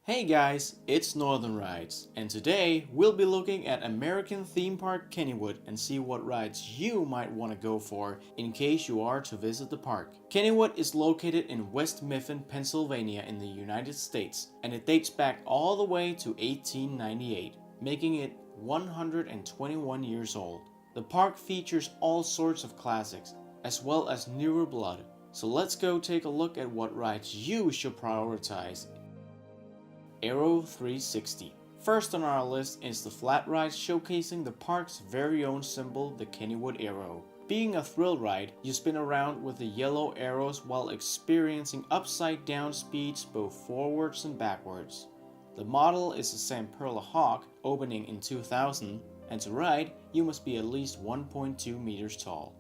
Hey guys, it's Northern Rides, and today we'll be looking at American theme park Kennywood and see what rides you might want to go for in case you are to visit the park. Kennywood is located in West Mifflin, Pennsylvania in the United States, and it dates back all the way to 1898, making it 121 years old. The park features all sorts of classics, as well as newer blood, so let's go take a look at what rides you should prioritize. Aero 360. First on our list is the flat ride showcasing the park's very own symbol, the Kennywood Arrow. Being a thrill ride, you spin around with the yellow arrows while experiencing upside down speeds both forwards and backwards. The model is a Sam Perla Hawk, opening in 2000, and to ride, you must be at least 1.2 meters tall.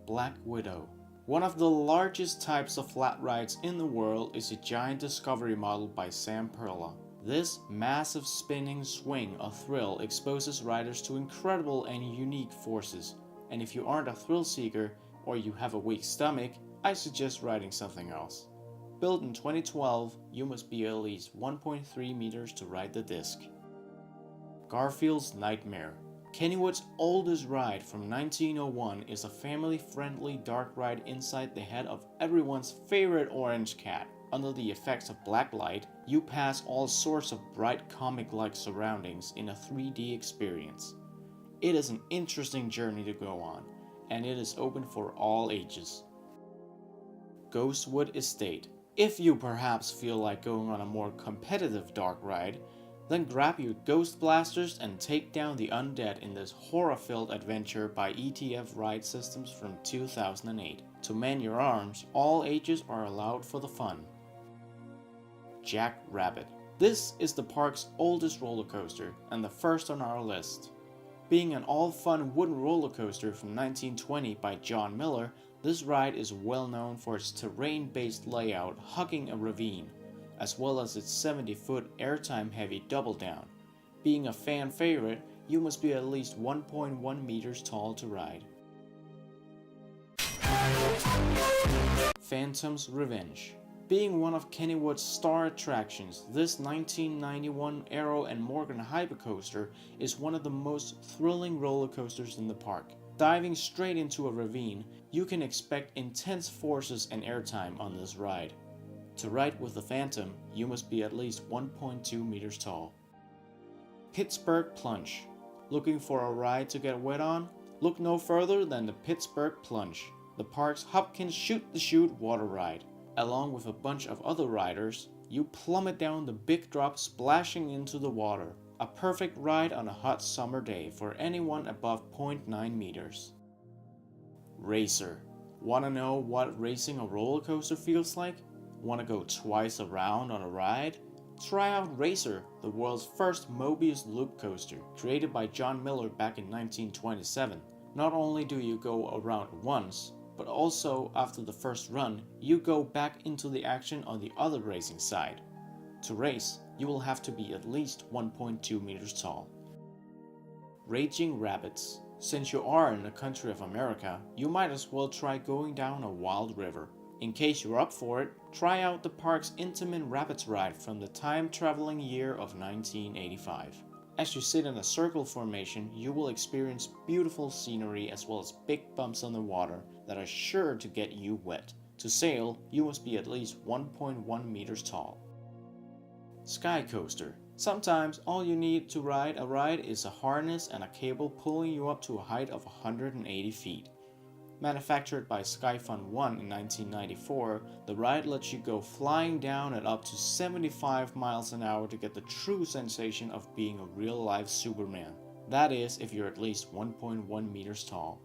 Black Widow. One of the largest types of flat rides in the world is a giant discovery model by Sam Perla. This massive spinning swing of thrill exposes riders to incredible and unique forces, and if you aren't a thrill seeker or you have a weak stomach, I suggest riding something else. Built in 2012, you must be at least 1.3 meters to ride the disc. Garfields Nightmare. Kennywood's oldest ride from 1901 is a family-friendly dark ride inside the head of everyone's favorite orange cat. Under the effects of black light, you pass all sorts of bright comic-like surroundings in a 3D experience. It is an interesting journey to go on, and it is open for all ages. Ghostwood Estate. If you perhaps feel like going on a more competitive dark ride, then grab your ghost blasters and take down the undead in this horror-filled adventure by ETF Ride Systems from 2008. To man your arms, all ages are allowed for the fun. Jack Rabbit. This is the park's oldest roller coaster and the first on our list. Being an all-fun wooden roller coaster from 1920 by John Miller, this ride is well known for its terrain-based layout hugging a ravine, as well as its 70-foot airtime-heavy double down. Being a fan favorite, you must be at least 1.1 meters tall to ride. Phantom's Revenge. Being one of Kennywood's star attractions, this 1991 Arrow and Morgan Hypercoaster is one of the most thrilling roller coasters in the park. Diving straight into a ravine, you can expect intense forces and airtime on this ride. To ride with the Phantom, you must be at least 1.2 meters tall. Pittsburgh Plunge. Looking for a ride to get wet on? Look no further than the Pittsburgh Plunge, the park's Hopkins shoot-the-chute water ride. Along with a bunch of other riders, you plummet down the big drop splashing into the water. A perfect ride on a hot summer day for anyone above 0.9 meters. Racer. Wanna know what racing a roller coaster feels like? Want to go twice around on a ride? Try out Racer, the world's first Mobius loop coaster, created by John Miller back in 1927. Not only do you go around once, but also after the first run, you go back into the action on the other racing side. To race, you will have to be at least 1.2 meters tall. Raging Rapids. Since you are in the country of America, you might as well try going down a wild river. In case you're up for it, try out the park's Intamin Rapids ride from the time-traveling year of 1985. As you sit in a circle formation, you will experience beautiful scenery as well as big bumps on the water that are sure to get you wet. To sail, you must be at least 1.1 meters tall. Sky Coaster. Sometimes all you need to ride a ride is a harness and a cable pulling you up to a height of 180 feet. Manufactured by Skyfun 1 in 1994, the ride lets you go flying down at up to 75 miles an hour to get the true sensation of being a real-life Superman. That is, if you're at least 1.1 meters tall.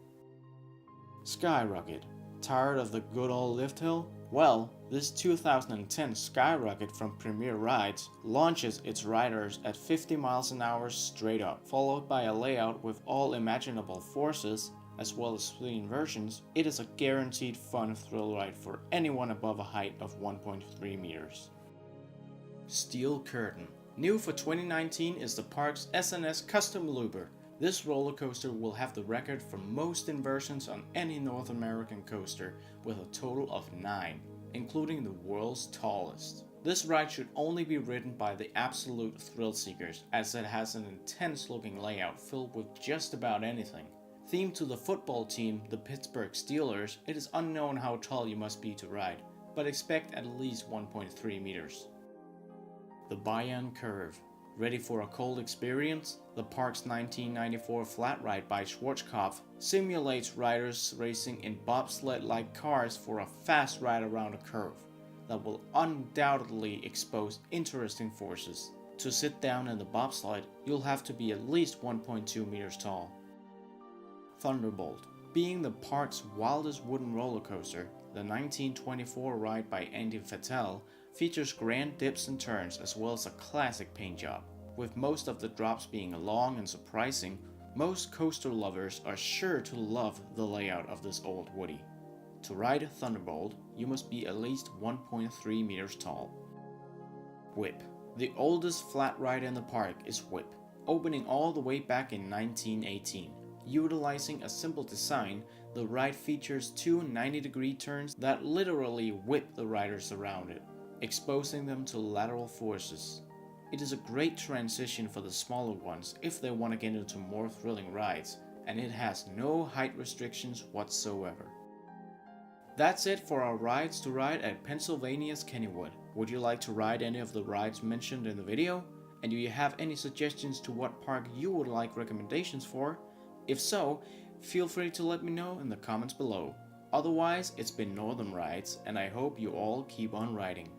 Skyrocket. Tired of the good old lift hill? Well, this 2010 Skyrocket from Premier Rides launches its riders at 50 miles an hour straight up, followed by a layout with all imaginable forces, as well as 3 inversions. It is a guaranteed fun thrill ride for anyone above a height of 1.3 meters. Steel Curtain. New for 2019 is the park's SNS Custom Looper. This roller coaster will have the record for most inversions on any North American coaster, with a total of 9, including the world's tallest. This ride should only be ridden by the absolute thrill seekers, as it has an intense looking layout filled with just about anything. Themed to the football team, the Pittsburgh Steelers, it is unknown how tall you must be to ride, but expect at least 1.3 meters. The Bayern Curve. Ready for a cold experience? The park's 1994 flat ride by Schwarzkopf simulates riders racing in bobsled-like cars for a fast ride around a curve that will undoubtedly expose interesting forces. To sit down in the bobsled, you'll have to be at least 1.2 meters tall. Thunderbolt. Being the park's wildest wooden roller coaster, the 1924 ride by Andy Fattel features grand dips and turns as well as a classic paint job. With most of the drops being long and surprising, most coaster lovers are sure to love the layout of this old Woody. To ride Thunderbolt, you must be at least 1.3 meters tall. Whip. The oldest flat ride in the park is Whip, opening all the way back in 1918. Utilizing a simple design, the ride features two 90-degree turns that literally whip the riders around it, exposing them to lateral forces. It is a great transition for the smaller ones if they want to get into more thrilling rides, and it has no height restrictions whatsoever. That's it for our rides to ride at Pennsylvania's Kennywood. Would you like to ride any of the rides mentioned in the video? And do you have any suggestions to what park you would like recommendations for? If so, feel free to let me know in the comments below. Otherwise, it's been Northern Rides, and I hope you all keep on riding.